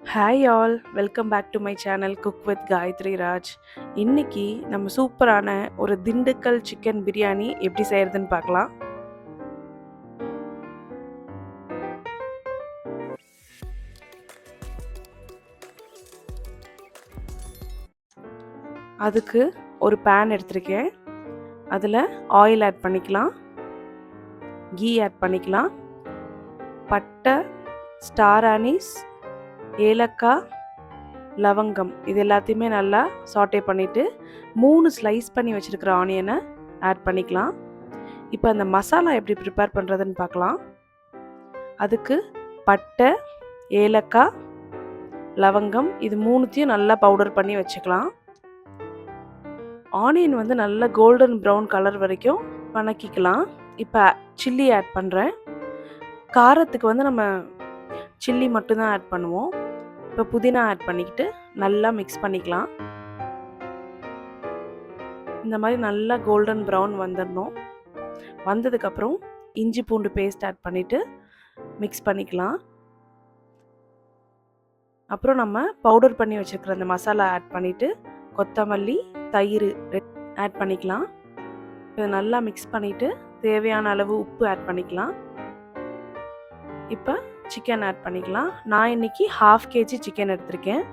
Hi all, welcome back to my channel cook with Gayathri Raj. இன்னைக்கு நம்ம சூப்பரான ஒரு திண்டுக்கல் சிக்கன் பிரியாணி எப்படி செய்யறதுன்னு பார்க்கலாம். அதுக்கு ஒரு பேன் எடுத்திருக்கேன். அதில் ஆயில் ஆட் பண்ணிக்கலாம், கீ ஆட் பண்ணிக்கலாம், பட்டை, ஸ்டார் ஆனீஸ், ஏலக்காய், லவங்கம் இது எல்லாத்தையுமே நல்லா சாட்டே பண்ணிவிட்டு 3 ஸ்லைஸ் பண்ணி வச்சுருக்கிற ஆனியனை ஆட் பண்ணிக்கலாம். இப்போ அந்த மசாலா எப்படி ப்ரிப்பேர் பண்ணுறதுன்னு பார்க்கலாம். அதுக்கு பட்டை, ஏலக்காய், லவங்கம் இது 3த்தையும் நல்லா பவுடர் பண்ணி வச்சுக்கலாம். ஆனியன் வந்து நல்லா கோல்டன் ப்ரௌன் கலர் வரைக்கும் வணக்கிக்கலாம். இப்போ சில்லி ஆட் பண்ணுறேன். காரத்துக்கு வந்து நம்ம சில்லி மட்டும்தான் ஆட் பண்ணுவோம். இப்போ புதினா ஆட் பண்ணிக்கிட்டு நல்லா மிக்ஸ் பண்ணிக்கலாம். இந்த மாதிரி நல்லா கோல்டன் ப்ரௌன் வந்துடணும். வந்ததுக்கப்புறம் இஞ்சி பூண்டு பேஸ்ட் ஆட் பண்ணிவிட்டு மிக்ஸ் பண்ணிக்கலாம். அப்புறம் நம்ம பவுடர் பண்ணி வச்சுருக்கிற அந்த மசாலா ஆட் பண்ணிவிட்டு கொத்தமல்லி, தயிர் ஆட் பண்ணிக்கலாம். இதை நல்லா மிக்ஸ் பண்ணிவிட்டு தேவையான அளவு உப்பு ஆட் பண்ணிக்கலாம். இப்போ சிக்கன் ஆட் பண்ணிக்கலாம். நான் இன்னைக்கு 1/2 kg சிக்கன் எடுத்திருக்கேன்.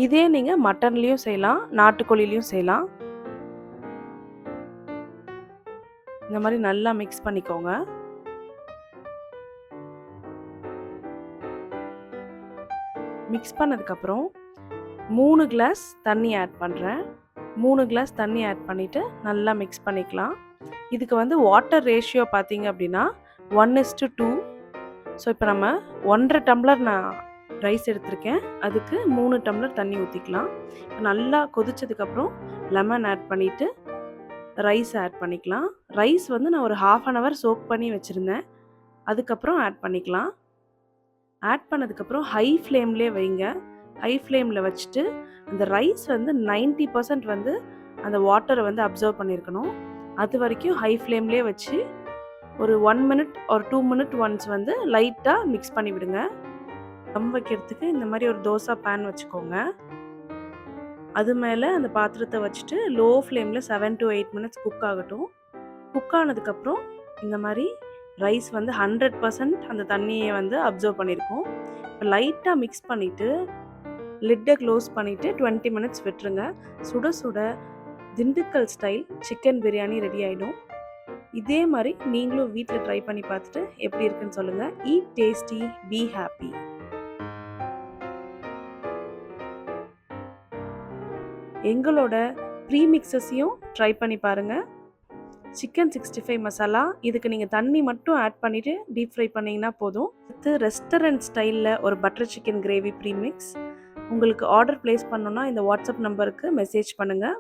இதே நீங்கள் மட்டன்லேயும் செய்யலாம், நாட்டுக்கோழிலையும் செய்யலாம். இந்த மாதிரி நல்லா மிக்ஸ் பண்ணிக்கோங்க. மிக்ஸ் பண்ணதுக்கப்புறம் 3 கிளாஸ் தண்ணி ஆட் பண்ணுறேன். 3 கிளாஸ் தண்ணி ஆட் பண்ணிவிட்டு நல்லா மிக்ஸ் பண்ணிக்கலாம். இதுக்கு வந்து வாட்டர் ரேஷியோ பார்த்தீங்க அப்படின்னா 1:2. ஸோ இப்போ நம்ம 1.5 டம்ளர் நான் ரைஸ் எடுத்திருக்கேன். அதுக்கு 3 டம்ளர் தண்ணி ஊற்றிக்கலாம். இப்போ நல்லா கொதிச்சதுக்கப்புறம் லெமன் ஆட் பண்ணிவிட்டு ரைஸ் ஆட் பண்ணிக்கலாம். ரைஸ் வந்து நான் ஒரு 1/2 an hour சோக் பண்ணி வச்சுருந்தேன். அதுக்கப்புறம் ஆட் பண்ணிக்கலாம். ஆட் பண்ணதுக்கப்புறம் ஹை ஃப்ளேம்லேயே வைங்க. ஹை ஃப்ளேமில் வச்சுட்டு அந்த ரைஸ் வந்து 90% வந்து அந்த வாட்டரை வந்து அப்சர்வ் பண்ணியிருக்கணும். அது வரைக்கும் ஹை ஃப்ளேம்லேயே வச்சு ஒரு 1 minute ஒரு 2 minute ஒன்ஸ் வந்து லைட்டாக மிக்ஸ் பண்ணி விடுங்க. தம் வைக்கிறதுக்கு இந்த மாதிரி ஒரு தோசை பேன் வச்சுக்கோங்க. அது மேலே அந்த பாத்திரத்தை வச்சுட்டு லோ ஃப்ளேமில் 7 to 8 minutes குக் ஆகட்டும். குக் ஆனதுக்கப்புறம் இந்த மாதிரி ரைஸ் வந்து 100% அந்த தண்ணியை வந்து அப்சர்வ் பண்ணியிருக்கோம். இப்போ லைட்டாக மிக்ஸ் பண்ணிவிட்டு லிட்டை க்ளோஸ் பண்ணிவிட்டு 20 minutes விட்டுருங்க. சுட சுட Dindigul style chicken biryani ready ஆகிடும். இதே மாதிரி நீங்களும் வீட்டில் ட்ரை பண்ணி பார்த்துட்டு எப்படி இருக்குன்னு சொல்லுங்கள். Eat tasty, be happy. எங்களோட ப்ரீமிக்ஸஸையும் ட்ரை பண்ணி பாருங்கள். சிக்கன் 65 மசாலா இதுக்கு நீங்கள் தண்ணி மட்டும் ஆட் பண்ணிவிட்டு டீப் ஃப்ரை பண்ணிங்கன்னா போதும். அடுத்து ரெஸ்டாரண்ட் ஸ்டைலில் ஒரு பட்டர் சிக்கன் கிரேவி ப்ரீமிக்ஸ். உங்களுக்கு ஆர்டர் ப்ளேஸ் பண்ணணுன்னா இந்த வாட்ஸ்அப் நம்பருக்கு மெசேஜ் பண்ணுங்கள்.